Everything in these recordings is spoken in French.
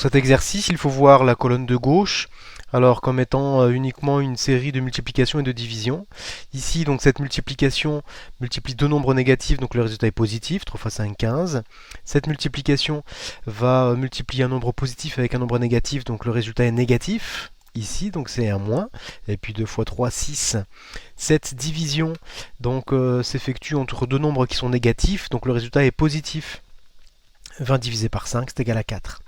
cet exercice, il faut voir la colonne de gauche, alors comme étant uniquement une série de multiplications et de divisions. Ici, donc cette multiplication multiplie deux nombres négatifs, donc le résultat est positif, 3 fois 5, 15. Cette multiplication va multiplier un nombre positif avec un nombre négatif, donc le résultat est négatif. Ici, donc c'est un moins, et puis 2 fois 3, 6. Cette division donc s'effectue entre deux nombres qui sont négatifs, donc le résultat est positif. 20 divisé par 5, c'est égal à 4.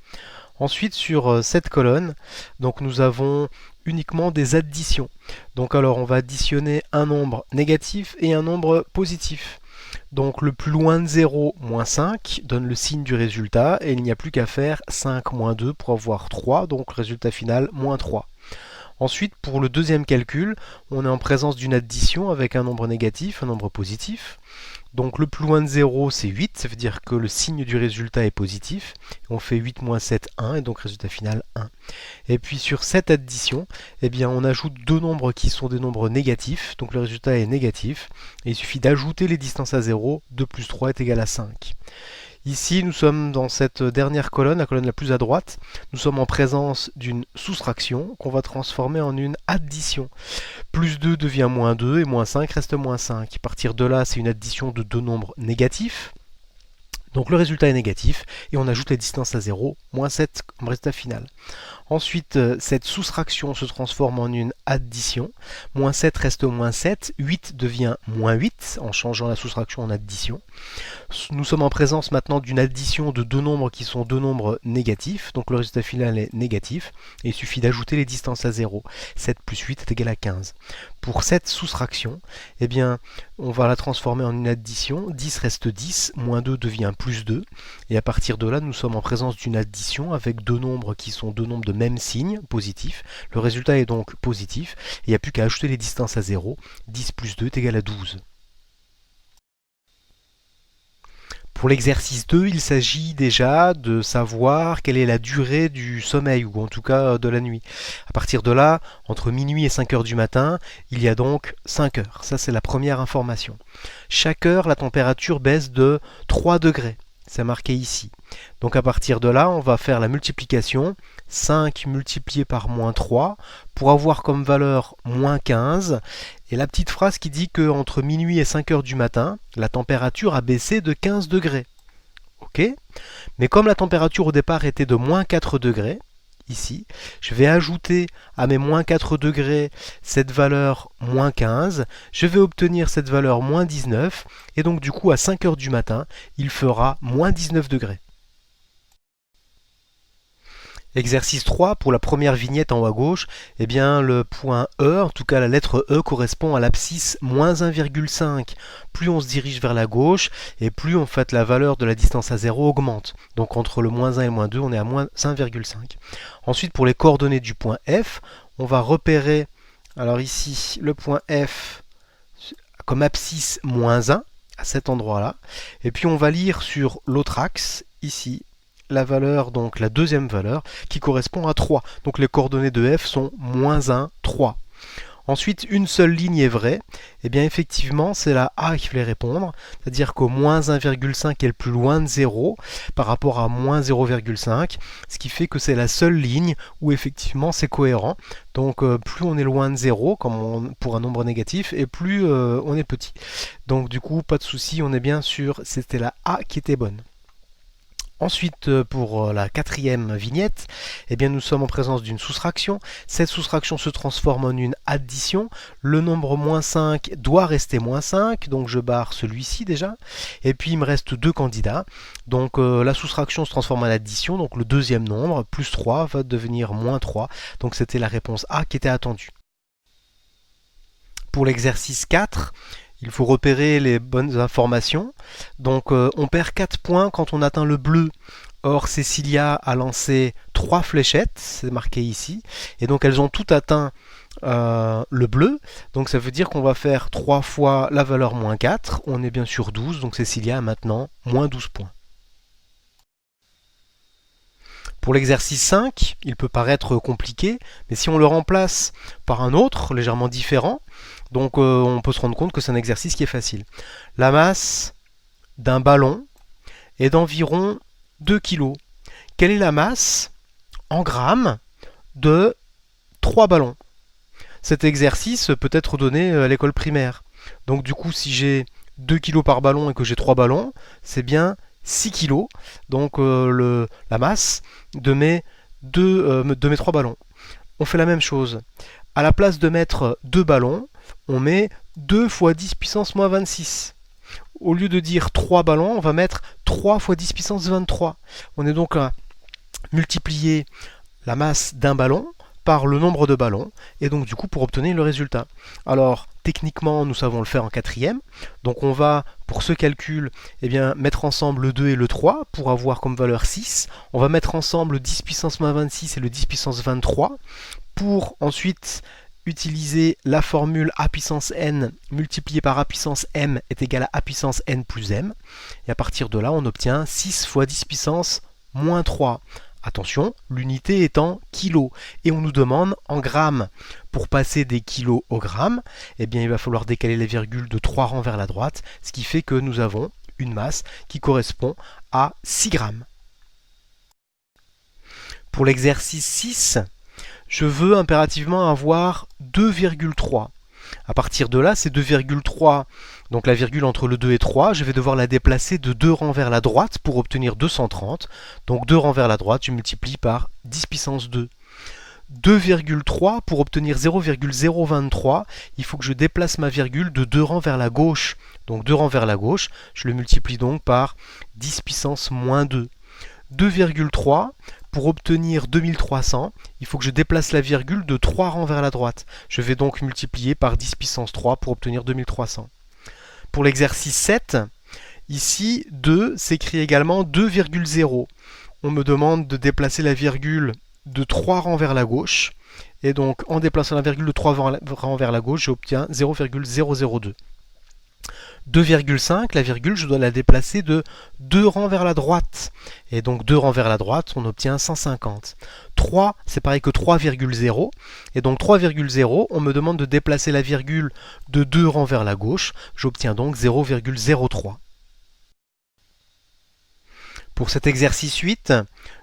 Ensuite, sur cette colonne, donc nous avons uniquement des additions. Donc alors, on va additionner un nombre négatif et un nombre positif. Donc le plus loin de 0, moins 5, donne le signe du résultat, et il n'y a plus qu'à faire 5 moins 2 pour avoir 3, donc le résultat final, moins 3. Ensuite, pour le deuxième calcul, on est en présence d'une addition avec un nombre négatif, un nombre positif. Donc le plus loin de 0, c'est 8, ça veut dire que le signe du résultat est positif. On fait 8 moins 7, 1, et donc résultat final 1. Et puis sur cette addition, eh bien, on ajoute deux nombres qui sont des nombres négatifs, donc le résultat est négatif. Et il suffit d'ajouter les distances à 0, 2 plus 3 est égal à 5. Ici, nous sommes dans cette dernière colonne, la colonne la plus à droite. Nous sommes en présence d'une soustraction qu'on va transformer en une addition. Plus 2 devient moins 2 et moins 5 reste moins 5. À partir de là, c'est une addition de deux nombres négatifs. Donc le résultat est négatif et on ajoute les distances à 0, moins 7 comme résultat final. Ensuite, cette soustraction se transforme en une addition. Moins 7 reste moins 7, 8 devient moins 8 en changeant la soustraction en addition. Nous sommes en présence maintenant d'une addition de deux nombres qui sont deux nombres négatifs. Donc le résultat final est négatif et il suffit d'ajouter les distances à 0. 7 plus 8 est égal à 15. Pour cette soustraction, eh bien, on va la transformer en une addition. 10 reste 10, moins 2 devient plus 2. Et à partir de là, nous sommes en présence d'une addition avec deux nombres qui sont deux nombres de même signe, positif. Le résultat est donc positif. Et il n'y a plus qu'à ajouter les distances à 0. 10 plus 2 est égal à 12. Pour l'exercice 2, il s'agit déjà de savoir quelle est la durée du sommeil, ou en tout cas de la nuit. À partir de là, entre minuit et 5 heures du matin, il y a donc 5 heures. Ça, c'est la première information. Chaque heure, la température baisse de 3 degrés. C'est marqué ici. Donc à partir de là, on va faire la multiplication. 5 multiplié par moins 3 pour avoir comme valeur moins 15. Et la petite phrase qui dit qu'entre minuit et 5 heures du matin, la température a baissé de 15 degrés. Ok. Mais comme la température au départ était de moins 4 degrés, ici, je vais ajouter à mes moins 4 degrés cette valeur moins 15. Je vais obtenir cette valeur moins 19. Et donc du coup, à 5 heures du matin, il fera moins 19 degrés. Exercice 3, pour la première vignette en haut à gauche, eh bien, le point E, en tout cas la lettre E, correspond à l'abscisse moins 1,5. Plus on se dirige vers la gauche, et plus en fait la valeur de la distance à 0 augmente. Donc entre le moins 1 et le moins 2, on est à moins 1,5. Ensuite, pour les coordonnées du point F, on va repérer, alors ici, le point F comme abscisse moins 1, à cet endroit-là. Et puis on va lire sur l'autre axe, ici, la valeur, donc la deuxième valeur, qui correspond à 3. Donc les coordonnées de f sont moins 1, 3. Ensuite, une seule ligne est vraie. Et bien effectivement, c'est la A qu'il fallait répondre. C'est-à-dire qu'au moins 1,5 est le plus loin de 0 par rapport à moins 0,5. Ce qui fait que c'est la seule ligne où effectivement c'est cohérent. Donc plus on est loin de 0, comme pour un nombre négatif, et plus on est petit. Donc du coup, pas de souci, on est bien sûr, c'était la A qui était bonne. Ensuite, pour la quatrième vignette, eh bien, nous sommes en présence d'une soustraction. Cette soustraction se transforme en une addition. Le nombre moins 5 doit rester moins 5, donc je barre celui-ci déjà. Et puis il me reste deux candidats. Donc la soustraction se transforme en addition, donc le deuxième nombre, plus 3, va devenir moins 3. Donc c'était la réponse A qui était attendue. Pour l'exercice 4, il faut repérer les bonnes informations. Donc on perd 4 points quand on atteint le bleu. Or Cécilia a lancé 3 fléchettes, c'est marqué ici. Et donc elles ont toutes atteint le bleu. Donc ça veut dire qu'on va faire 3 fois la valeur moins 4. On est bien sûr 12, donc Cécilia a maintenant moins 12 points. Pour l'exercice 5, il peut paraître compliqué, mais si on le remplace par un autre, légèrement différent, donc on peut se rendre compte que c'est un exercice qui est facile. La masse d'un ballon est d'environ 2 kg. Quelle est la masse en grammes de 3 ballons. Cet exercice peut être donné à l'école primaire. Donc du coup, si j'ai 2 kg par ballon et que j'ai 3 ballons, c'est bien 6 kg, donc la masse de mes 3 ballons. On fait la même chose. À la place de mettre 2 ballons, on met 2 fois 10 puissance moins 26. Au lieu de dire 3 ballons, on va mettre 3 fois 10 puissance 23. On est donc à multiplier la masse d'un ballon par le nombre de ballons, et donc du coup pour obtenir le résultat. Alors techniquement nous savons le faire en quatrième, donc on va pour ce calcul mettre ensemble le 2 et le 3 pour avoir comme valeur 6, on va mettre ensemble le 10 puissance moins 26 et le 10 puissance 23 pour ensuite utiliser la formule a puissance n multiplié par a puissance m est égal à a puissance n plus m, et à partir de là on obtient 6 fois 10 puissance moins 3. Attention, l'unité est en kilos et on nous demande en grammes. Pour passer des kilos au gramme, il va falloir décaler les virgules de 3 rangs vers la droite, ce qui fait que nous avons une masse qui correspond à 6 grammes. Pour l'exercice 6, je veux impérativement avoir 2,3. À partir de là, c'est 2,3, donc la virgule entre le 2 et 3, je vais devoir la déplacer de 2 rangs vers la droite pour obtenir 230. Donc 2 rangs vers la droite, je multiplie par 10 puissance 2. 2,3 pour obtenir 0,023, il faut que je déplace ma virgule de 2 rangs vers la gauche. Donc 2 rangs vers la gauche, je le multiplie donc par 10 puissance moins 2. 2,3, pour obtenir 2300, il faut que je déplace la virgule de 3 rangs vers la droite. Je vais donc multiplier par 10 puissance 3 pour obtenir 2300. Pour l'exercice 7, ici 2 s'écrit également 2,0. On me demande de déplacer la virgule de 3 rangs vers la gauche. Et donc en déplaçant la virgule de 3 rangs vers la gauche, j'obtiens 0,002. 2,5, la virgule, je dois la déplacer de 2 rangs vers la droite. Et donc 2 rangs vers la droite, on obtient 150. 3, c'est pareil que 3,0. Et donc 3,0, on me demande de déplacer la virgule de 2 rangs vers la gauche. J'obtiens donc 0,03. Pour cet exercice 8,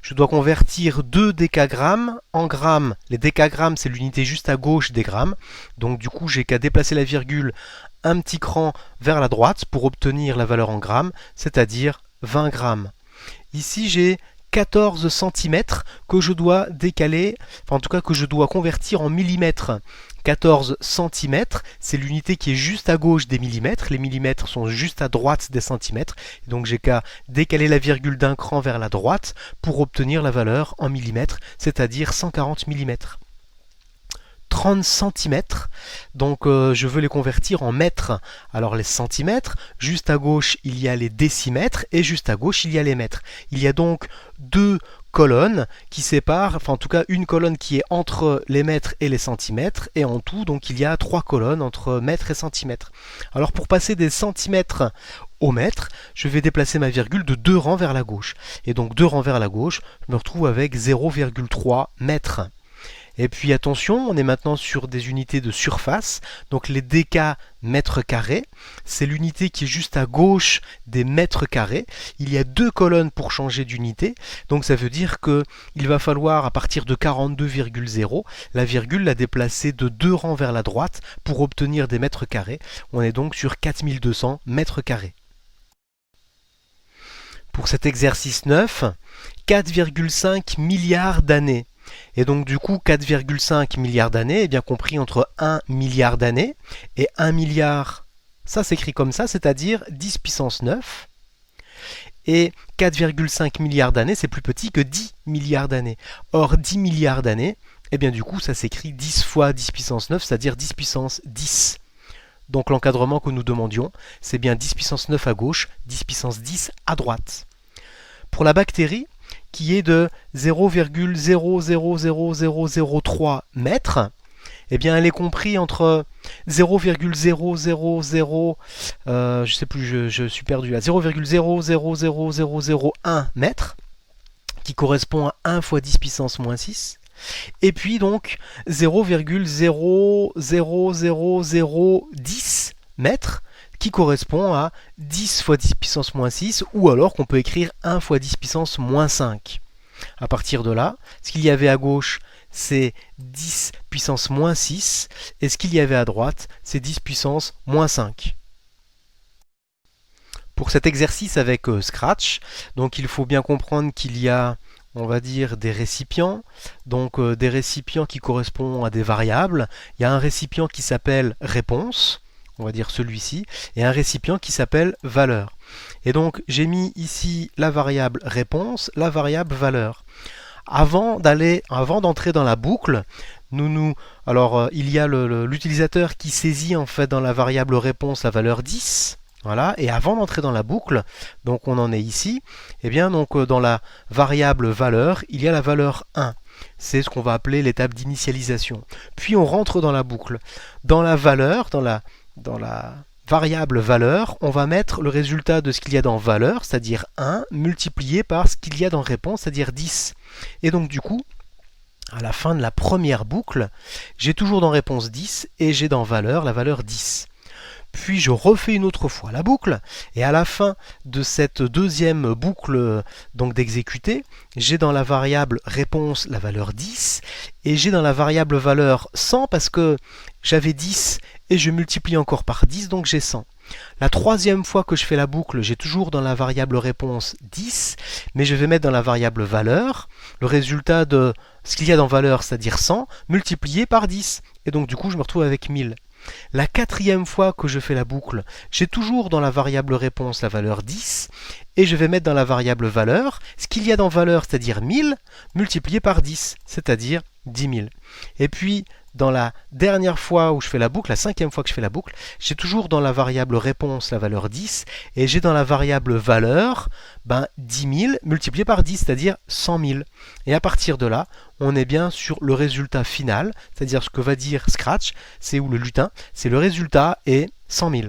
je dois convertir 2 décagrammes en grammes. Les décagrammes, c'est l'unité juste à gauche des grammes. Donc du coup, j'ai qu'à déplacer la virgule un petit cran vers la droite pour obtenir la valeur en grammes, c'est-à-dire 20 grammes. Ici, j'ai 14 cm que je dois décaler, enfin en tout cas que je dois convertir en millimètres. 14 cm, c'est l'unité qui est juste à gauche des millimètres. Les millimètres sont juste à droite des centimètres. Donc j'ai qu'à décaler la virgule d'un cran vers la droite pour obtenir la valeur en millimètres, c'est-à-dire 140 mm. 30 cm, donc je veux les convertir en mètres. Alors les centimètres, juste à gauche il y a les décimètres et juste à gauche il y a les mètres. Il y a donc deux colonnes qui séparent, enfin en tout cas une colonne qui est entre les mètres et les centimètres, et en tout donc il y a 3 colonnes entre mètres et centimètres. Alors pour passer des centimètres au mètre, je vais déplacer ma virgule de 2 rangs vers la gauche. Et donc 2 rangs vers la gauche, je me retrouve avec 0,3 mètres. Et puis attention, on est maintenant sur des unités de surface, donc les déca mètres carrés, c'est l'unité qui est juste à gauche des mètres carrés. Il y a 2 colonnes pour changer d'unité, donc ça veut dire qu'il va falloir à partir de 42,0, la virgule la déplacer de 2 rangs vers la droite pour obtenir des mètres carrés. On est donc sur 4200 mètres carrés. Pour cet exercice 9, 4,5 milliards d'années. Et donc du coup 4,5 milliards d'années est bien compris entre 1 milliard d'années et 1 milliard, ça s'écrit comme ça, c'est-à-dire 10 puissance 9. Et 4,5 milliards d'années, c'est plus petit que 10 milliards d'années. Or 10 milliards d'années, et bien du coup ça s'écrit 10 fois 10 puissance 9, c'est-à-dire 10 puissance 10. Donc l'encadrement que nous demandions, c'est bien 10 puissance 9 à gauche, 10 puissance 10 à droite. Pour la bactérie, qui est de 0,000003 mètres, eh bien elle est comprise entre 0,000, je sais plus, je suis perdu là, 0,000001 mètres, qui correspond à 1 fois 10 puissance moins 6, et puis donc 0,00010 mètres, qui correspond à 10 fois 10 puissance moins 6, ou alors qu'on peut écrire 1 fois 10 puissance moins 5. À partir de là, ce qu'il y avait à gauche, c'est 10 puissance moins 6, et ce qu'il y avait à droite, c'est 10 puissance moins 5. Pour cet exercice avec Scratch, donc il faut bien comprendre qu'il y a, on va dire, des récipients, donc des récipients qui correspondent à des variables. Il y a un récipient qui s'appelle réponse, on va dire celui-ci, et un récipient qui s'appelle valeur. Et donc j'ai mis ici la variable réponse, la variable valeur. Avant d'entrer dans la boucle, il y a l'utilisateur qui saisit en fait dans la variable réponse la valeur 10. Voilà, et avant d'entrer dans la boucle, donc on en est ici, et bien donc dans la variable valeur, il y a la valeur 1. C'est ce qu'on va appeler l'étape d'initialisation. Puis on rentre dans la boucle. Dans la valeur, dans la variable valeur, on va mettre le résultat de ce qu'il y a dans valeur, c'est-à-dire 1, multiplié par ce qu'il y a dans réponse, c'est-à-dire 10. Et donc du coup, à la fin de la première boucle, j'ai toujours dans réponse 10 et j'ai dans valeur la valeur 10. Puis je refais une autre fois la boucle, et à la fin de cette deuxième boucle donc d'exécuter, j'ai dans la variable réponse la valeur 10, et j'ai dans la variable valeur 100 parce que j'avais 10 et je multiplie encore par 10, donc j'ai 100. La troisième fois que je fais la boucle, j'ai toujours dans la variable réponse 10, mais je vais mettre dans la variable valeur le résultat de ce qu'il y a dans valeur, c'est-à-dire 100, multiplié par 10. Et donc du coup, je me retrouve avec 1000. La quatrième fois que je fais la boucle, j'ai toujours dans la variable réponse la valeur 10, et je vais mettre dans la variable valeur ce qu'il y a dans valeur, c'est-à-dire 1000, multiplié par 10, c'est-à-dire 10 000. Et puis, dans la dernière fois où je fais la boucle, la cinquième fois que je fais la boucle, j'ai toujours dans la variable réponse la valeur 10, et j'ai dans la variable valeur 10 000 multiplié par 10, c'est-à-dire 100 000. Et à partir de là, on est bien sur le résultat final, c'est-à-dire ce que va dire Scratch, c'est ou le lutin, c'est le résultat est 100 000.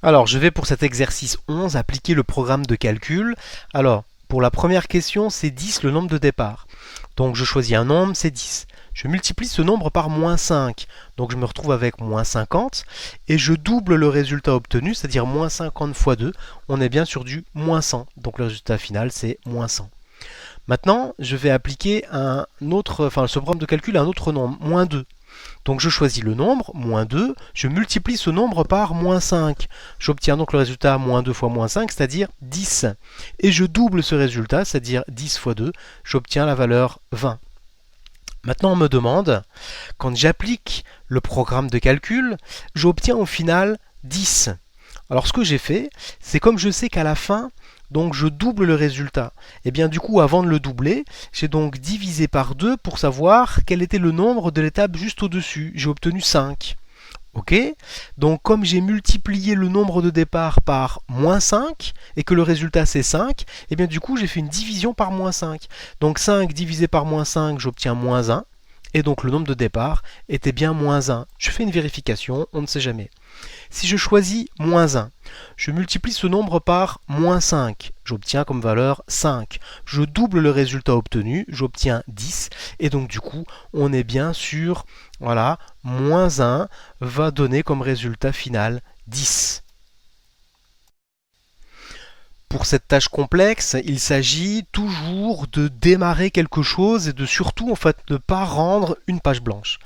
Alors, je vais pour cet exercice 11 appliquer le programme de calcul. Alors, pour la première question, c'est 10 le nombre de départ. Donc je choisis un nombre, c'est 10. Je multiplie ce nombre par moins 5. Donc je me retrouve avec moins 50. Et je double le résultat obtenu, c'est-à-dire moins 50 fois 2. On est bien sur du moins 100. Donc le résultat final, c'est moins 100. Maintenant, je vais appliquer ce programme de calcul à un autre nombre, moins 2. Donc je choisis le nombre, moins 2, je multiplie ce nombre par moins 5. J'obtiens donc le résultat moins 2 fois moins 5, c'est-à-dire 10. Et je double ce résultat, c'est-à-dire 10 fois 2, j'obtiens la valeur 20. Maintenant on me demande, quand j'applique le programme de calcul, j'obtiens au final 10. Alors ce que j'ai fait, c'est comme je sais qu'à la fin, donc je double le résultat. Et bien du coup, avant de le doubler, j'ai donc divisé par 2 pour savoir quel était le nombre de l'étape juste au-dessus. J'ai obtenu 5. Ok? Donc comme j'ai multiplié le nombre de départ par moins 5, et que le résultat c'est 5, et bien du coup j'ai fait une division par moins 5. Donc 5 divisé par moins 5, j'obtiens moins 1. Et donc le nombre de départ était bien moins 1. Je fais une vérification, on ne sait jamais. Si je choisis moins 1, je multiplie ce nombre par moins 5. J'obtiens comme valeur 5. Je double le résultat obtenu, j'obtiens 10. Et donc du coup, on est bien sur, voilà, moins 1 va donner comme résultat final 10. Pour cette tâche complexe, il s'agit toujours de démarrer quelque chose et de surtout en fait ne pas rendre une page blanche.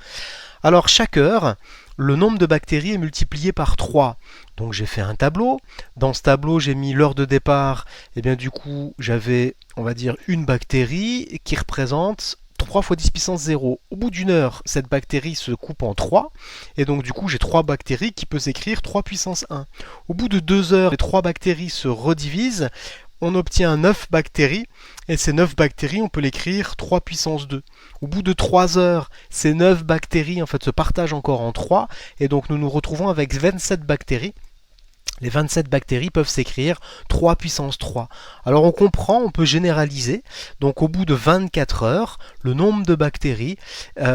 Alors chaque heure, le nombre de bactéries est multiplié par 3. Donc j'ai fait un tableau. Dans ce tableau, j'ai mis l'heure de départ. Et bien du coup, j'avais, on va dire, une bactérie qui représente 3 fois 10 puissance 0. Au bout d'une heure, cette bactérie se coupe en 3. Et donc du coup, j'ai 3 bactéries qui peuvent s'écrire 3 puissance 1. Au bout de 2 heures, les 3 bactéries se redivisent. On obtient 9 bactéries, et ces 9 bactéries, on peut l'écrire 3 puissance 2. Au bout de 3 heures, ces 9 bactéries en fait, se partagent encore en 3, et donc nous nous retrouvons avec 27 bactéries. Les 27 bactéries peuvent s'écrire 3 puissance 3. Alors on comprend, on peut généraliser. Donc au bout de 24 heures, le nombre de bactéries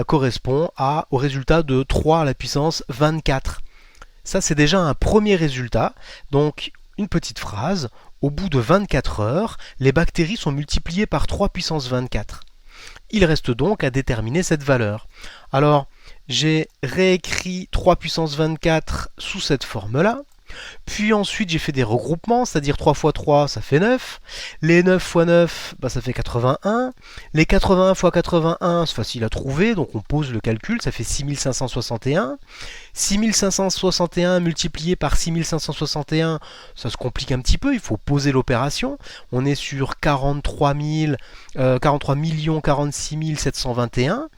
correspond au résultat de 3 à la puissance 24. Ça c'est déjà un premier résultat. Donc une petite phrase. Au bout de 24 heures, les bactéries sont multipliées par 3 puissance 24. Il reste donc à déterminer cette valeur. Alors, j'ai réécrit 3 puissance 24 sous cette forme-là. Puis ensuite, j'ai fait des regroupements, c'est-à-dire 3 fois 3, ça fait 9. Les 9 fois 9, bah, ça fait 81. Les 81 fois 81, c'est facile à trouver, donc on pose le calcul, ça fait 6561. 6561 multiplié par 6561, ça se complique un petit peu, il faut poser l'opération. On est sur 43 46 721.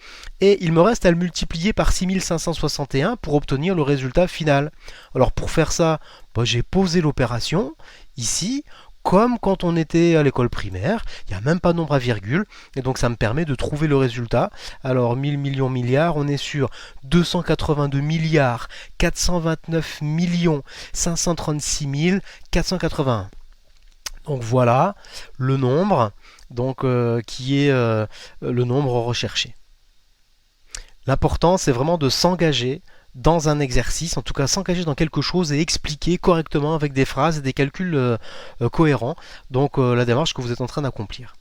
Et il me reste à le multiplier par 6561 pour obtenir le résultat final. Alors pour faire ça, bah, j'ai posé l'opération ici, comme quand on était à l'école primaire, il n'y a même pas de nombre à virgule, et donc ça me permet de trouver le résultat. Alors 1000 millions milliards, on est sur 282 milliards 429 millions 536 481. Donc voilà le nombre qui est le nombre recherché. L'important, c'est vraiment de s'engager dans un exercice, en tout cas s'engager dans quelque chose et expliquer correctement avec des phrases et des calculs cohérents, donc la démarche que vous êtes en train d'accomplir.